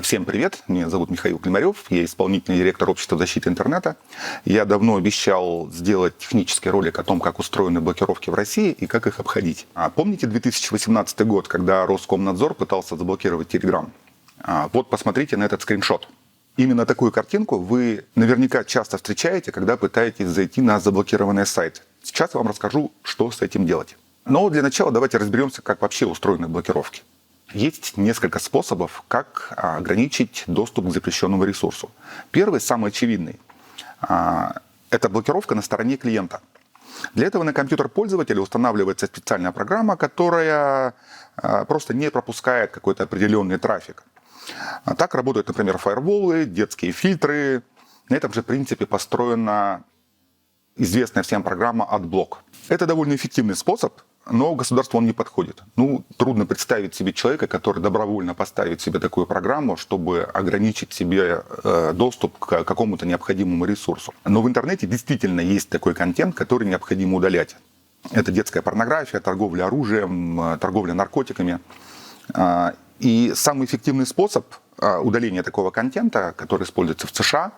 Всем привет, меня зовут Михаил Климарев, я исполнительный директор Общества защиты интернета. Я давно обещал сделать технический ролик о том, как устроены блокировки в России и как их обходить. Помните 2018 год, когда Роскомнадзор пытался заблокировать Telegram? Вот посмотрите на этот скриншот. Именно такую картинку вы наверняка часто встречаете, когда пытаетесь зайти на заблокированный сайт. Сейчас я вам расскажу, что с этим делать. Но для начала давайте разберемся, как вообще устроены блокировки. Есть несколько способов, как ограничить доступ к запрещенному ресурсу. Первый, самый очевидный, это блокировка на стороне клиента. Для этого на компьютер пользователя устанавливается специальная программа, которая просто не пропускает какой-то определенный трафик. Так работают, например, фаерволы, детские фильтры. На этом же принципе построена известная всем программа AdBlock. Это довольно эффективный способ, но государству он не подходит. Трудно представить себе человека, который добровольно поставит себе такую программу, чтобы ограничить себе доступ к какому-то необходимому ресурсу. Но в интернете действительно есть такой контент, который необходимо удалять. Это детская порнография, торговля оружием, торговля наркотиками. И самый эффективный способ удаления такого контента, который используется в США,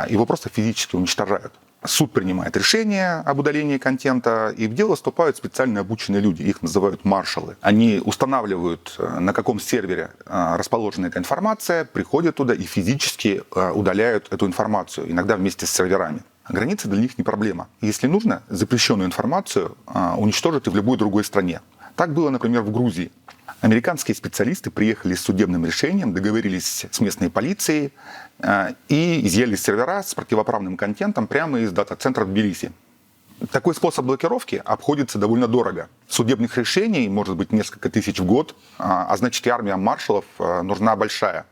его просто физически уничтожают. Суд принимает решение об удалении контента, и в дело вступают специально обученные люди, их называют маршалы. Они устанавливают, на каком сервере расположена эта информация, приходят туда и физически удаляют эту информацию, иногда вместе с серверами. Границы для них не проблема. Если нужно, запрещенную информацию уничтожат и в любой другой стране. Так было, например, в Грузии. Американские специалисты приехали с судебным решением, договорились с местной полицией и изъяли сервера с противоправным контентом прямо из дата-центра Тбилиси. Такой способ блокировки обходится довольно дорого. Судебных решений может быть несколько тысяч в год, а значит и армия маршалов нужна большая.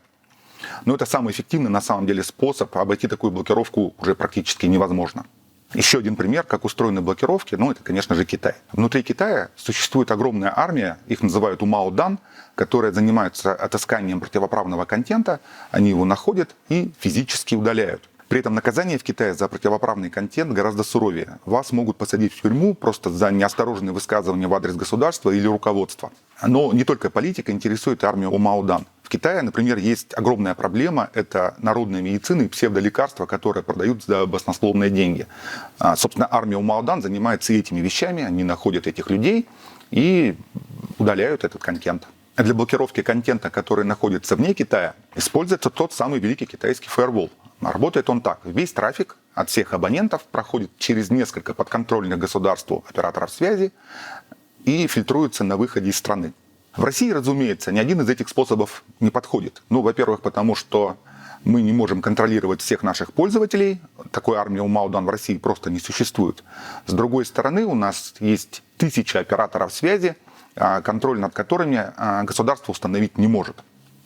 Но это самый эффективный на самом деле способ, обойти такую блокировку уже практически невозможно. Еще один пример, как устроены блокировки, это, конечно же, Китай. Внутри Китая существует огромная армия, их называют умаодан, которая занимается отысканием противоправного контента, они его находят и физически удаляют. При этом наказание в Китае за противоправный контент гораздо суровее. Вас могут посадить в тюрьму просто за неосторожные высказывания в адрес государства или руководства. Но не только политика интересует армию умаодан. В Китае, например, есть огромная проблема – это народная медицина и псевдолекарства, которые продают за баснословные деньги. Собственно, армия умаодан занимается этими вещами, они находят этих людей и удаляют этот контент. Для блокировки контента, который находится вне Китая, используется тот самый великий китайский фаервол. Работает он так. Весь трафик от всех абонентов проходит через несколько подконтрольных государству операторов связи и фильтруется на выходе из страны. В России, разумеется, ни один из этих способов не подходит. Во-первых, потому что мы не можем контролировать всех наших пользователей. Такой армии умаодан в России просто не существует. С другой стороны, у нас есть тысячи операторов связи, контроль над которыми государство установить не может.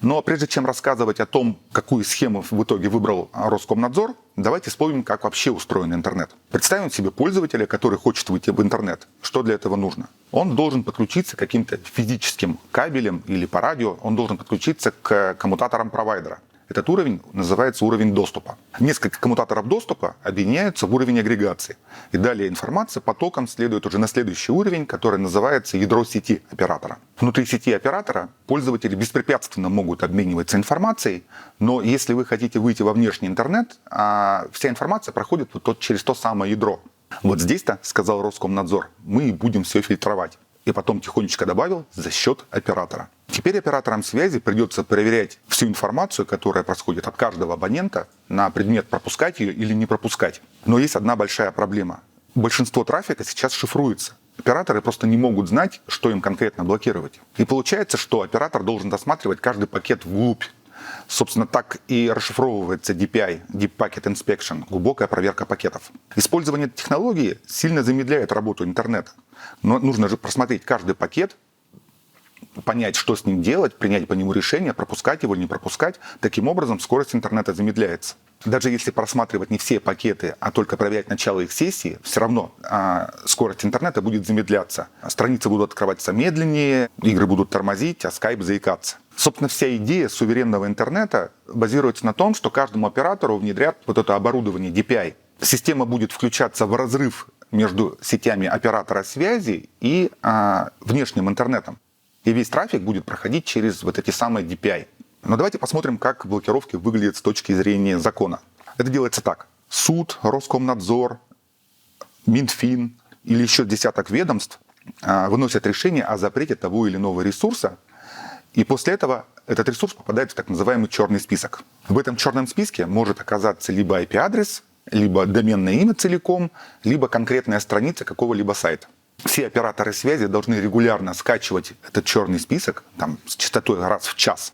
Но прежде чем рассказывать о том, какую схему в итоге выбрал Роскомнадзор, давайте вспомним, как вообще устроен интернет. Представим себе пользователя, который хочет выйти в интернет. Что для этого нужно? Он должен подключиться к каким-то физическим кабелям или по радио, он должен подключиться к коммутаторам провайдера. Этот уровень называется уровень доступа. Несколько коммутаторов доступа объединяются в уровень агрегации. И далее информация потоком следует уже на следующий уровень, который называется ядро сети оператора. Внутри сети оператора пользователи беспрепятственно могут обмениваться информацией, но если вы хотите выйти во внешний интернет, вся информация проходит через то самое ядро. Вот здесь-то, сказал Роскомнадзор, мы будем все фильтровать. И потом тихонечко добавил за счет оператора. Теперь операторам связи придется проверять всю информацию, которая происходит от каждого абонента, на предмет пропускать ее или не пропускать. Но есть одна большая проблема. Большинство трафика сейчас шифруется. Операторы просто не могут знать, что им конкретно блокировать. И получается, что оператор должен досматривать каждый пакет вглубь. Собственно, так и расшифровывается DPI, Deep Packet Inspection, глубокая проверка пакетов. Использование технологии сильно замедляет работу интернета. Но нужно же просмотреть каждый пакет, понять, что с ним делать, принять по нему решение, пропускать его или не пропускать. Таким образом, скорость интернета замедляется. Даже если просматривать не все пакеты, а только проверять начало их сессии, все равно скорость интернета будет замедляться. Страницы будут открываться медленнее, игры будут тормозить, а скайп заикаться. Собственно, вся идея суверенного интернета базируется на том, что каждому оператору внедрят вот это оборудование DPI. Система будет включаться в разрыв между сетями оператора связи и внешним интернетом. И весь трафик будет проходить через вот эти самые DPI. Но давайте посмотрим, как блокировки выглядят с точки зрения закона. Это делается так. Суд, Роскомнадзор, Минфин или еще десяток ведомств выносят решение о запрете того или иного ресурса, и после этого этот ресурс попадает в так называемый черный список. В этом черном списке может оказаться либо IP-адрес, либо доменное имя целиком, либо конкретная страница какого-либо сайта. Все операторы связи должны регулярно скачивать этот черный список с частотой раз в час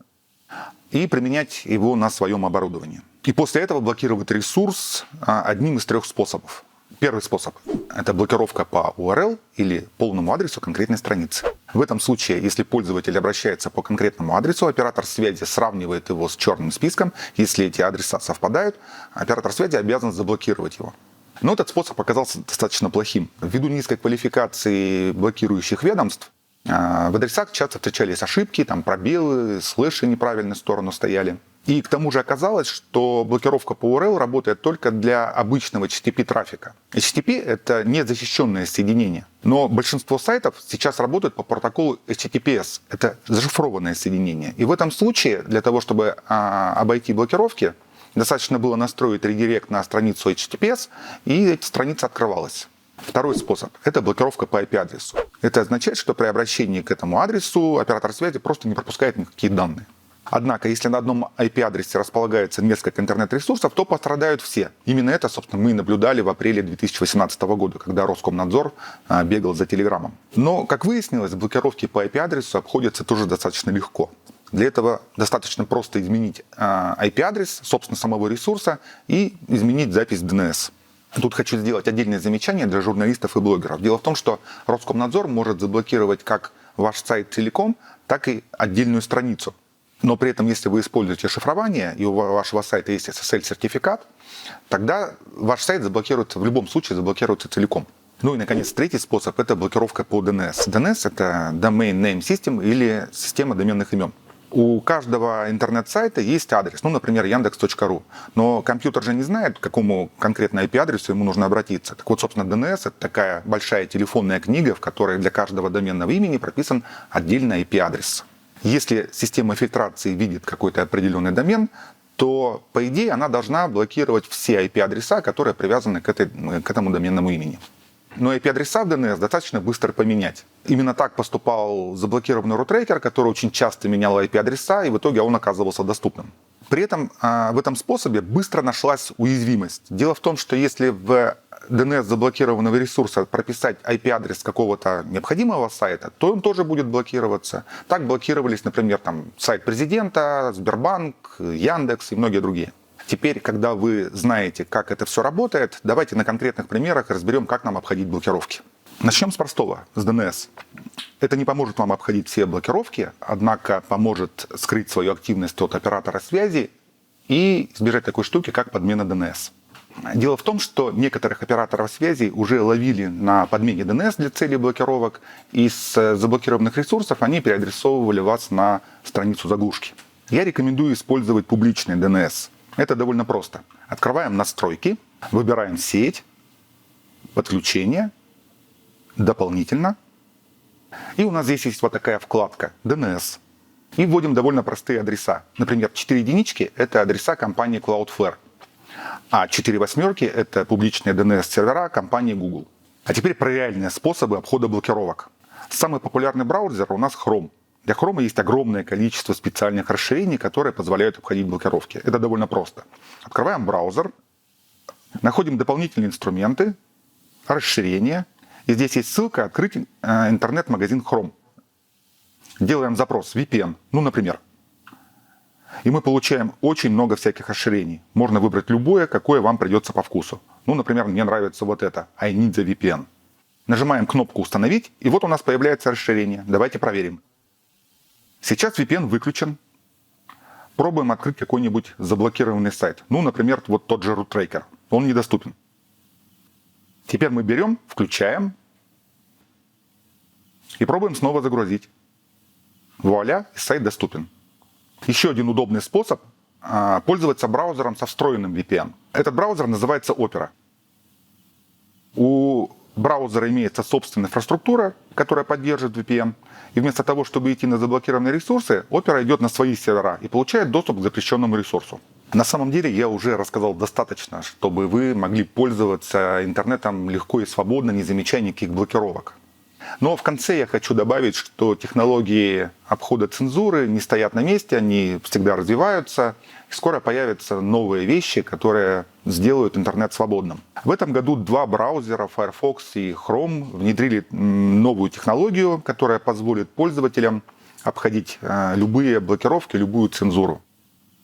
и применять его на своем оборудовании. И после этого блокировать ресурс одним из 3 способов. Первый способ – это блокировка по URL или полному адресу конкретной страницы. В этом случае, если пользователь обращается по конкретному адресу, оператор связи сравнивает его с черным списком. Если эти адреса совпадают, оператор связи обязан заблокировать его. Но этот способ оказался достаточно плохим. Ввиду низкой квалификации блокирующих ведомств, в адресах часто встречались ошибки, пробелы, слэши неправильную сторону стояли. И к тому же оказалось, что блокировка по URL работает только для обычного HTTP-трафика. HTTP — это незащищенное соединение. Но большинство сайтов сейчас работают по протоколу HTTPS. Это зашифрованное соединение. И в этом случае, для того, чтобы обойти блокировки, достаточно было настроить редирект на страницу HTTPS, и эта страница открывалась. Второй способ – это блокировка по IP-адресу. Это означает, что при обращении к этому адресу оператор связи просто не пропускает никакие данные. Однако, если на одном IP-адресе располагается несколько интернет-ресурсов, то пострадают все. Именно это, собственно, мы и наблюдали в апреле 2018 года, когда Роскомнадзор бегал за Телеграмом. Но, как выяснилось, блокировки по IP-адресу обходятся тоже достаточно легко. Для этого достаточно просто изменить IP-адрес, собственно, самого ресурса и изменить запись в DNS. Тут хочу сделать отдельное замечание для журналистов и блогеров. Дело в том, что Роскомнадзор может заблокировать как ваш сайт целиком, так и отдельную страницу. Но при этом, если вы используете шифрование, и у вашего сайта есть SSL-сертификат, тогда ваш сайт заблокируется, в любом случае заблокируется целиком. Ну и, наконец, третий способ – это блокировка по DNS. DNS – это Domain Name System или система доменных имен. У каждого интернет-сайта есть адрес, например, yandex.ru. Но компьютер же не знает, к какому конкретно IP-адресу ему нужно обратиться. Так вот, собственно, DNS – это такая большая телефонная книга, в которой для каждого доменного имени прописан отдельный IP-адрес. Если система фильтрации видит какой-то определенный домен, то, по идее, она должна блокировать все IP-адреса, которые привязаны к этому доменному имени. Но IP-адреса в DNS достаточно быстро поменять. Именно так поступал заблокированный рутрекер, который очень часто менял IP-адреса, и в итоге он оказывался доступным. При этом в этом способе быстро нашлась уязвимость. Дело в том, что если в DNS заблокированного ресурса прописать IP-адрес какого-то необходимого сайта, то он тоже будет блокироваться. Так блокировались, например, сайт президента, Сбербанк, Яндекс и многие другие. Теперь, когда вы знаете, как это все работает, давайте на конкретных примерах разберем, как нам обходить блокировки. Начнем с простого, с DNS. Это не поможет вам обходить все блокировки, однако поможет скрыть свою активность от оператора связи и избежать такой штуки, как подмена DNS. Дело в том, что некоторых операторов связи уже ловили на подмене DNS для целей блокировок, и с заблокированных ресурсов они переадресовывали вас на страницу заглушки. Я рекомендую использовать публичный DNS. Это довольно просто. Открываем настройки, выбираем сеть, подключение, дополнительно. И у нас здесь есть вот такая вкладка DNS. И вводим довольно простые адреса. Например, 4 единички – это адреса компании Cloudflare. А 4 восьмерки – это публичные DNS-сервера компании Google. А теперь про реальные способы обхода блокировок. Самый популярный браузер у нас Chrome. Для Chrome есть огромное количество специальных расширений, которые позволяют обходить блокировки. Это довольно просто. Открываем браузер, находим дополнительные инструменты, расширения. И здесь есть ссылка «Открыть интернет-магазин Chrome». Делаем запрос VPN, например. И мы получаем очень много всяких расширений. Можно выбрать любое, какое вам придется по вкусу. Например, мне нравится вот это I need the VPN. Нажимаем кнопку «Установить», и вот у нас появляется расширение. Давайте проверим. Сейчас VPN выключен. Пробуем открыть какой-нибудь заблокированный сайт. Например, вот тот же RootRaker. Он недоступен. Теперь мы берем, включаем и пробуем снова загрузить. Вуаля, сайт доступен. Еще один удобный способ – пользоваться браузером со встроенным VPN. Этот браузер называется Opera. У браузера имеется собственная инфраструктура, которая поддерживает VPN. И вместо того, чтобы идти на заблокированные ресурсы, Opera идет на свои сервера и получает доступ к запрещенному ресурсу. На самом деле я уже рассказал достаточно, чтобы вы могли пользоваться интернетом легко и свободно, не замечая никаких блокировок. Но в конце я хочу добавить, что технологии обхода цензуры не стоят на месте, они всегда развиваются. И скоро появятся новые вещи, которые сделают интернет свободным. В этом году два браузера, Firefox и Chrome, внедрили новую технологию, которая позволит пользователям обходить любые блокировки, любую цензуру.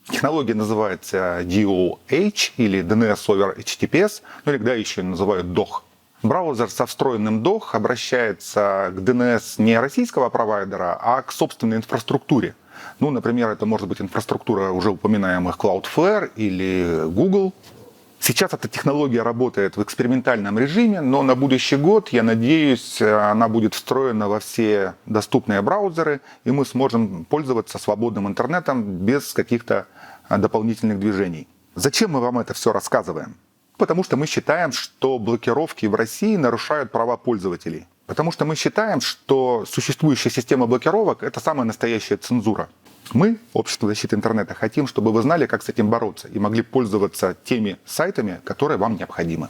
Технология называется DOH или DNS over HTTPS, ну или иногда еще называют DOH. Браузер со встроенным DOH обращается к DNS не российского провайдера, а к собственной инфраструктуре. Ну, например, это может быть инфраструктура уже упоминаемых Cloudflare или Google. Сейчас эта технология работает в экспериментальном режиме, но на будущий год, я надеюсь, она будет встроена во все доступные браузеры, и мы сможем пользоваться свободным интернетом без каких-то дополнительных движений. Зачем мы вам это все рассказываем? Потому что мы считаем, что блокировки в России нарушают права пользователей. Потому что мы считаем, что существующая система блокировок – это самая настоящая цензура. Мы, Общество защиты интернета, хотим, чтобы вы знали, как с этим бороться и могли пользоваться теми сайтами, которые вам необходимы.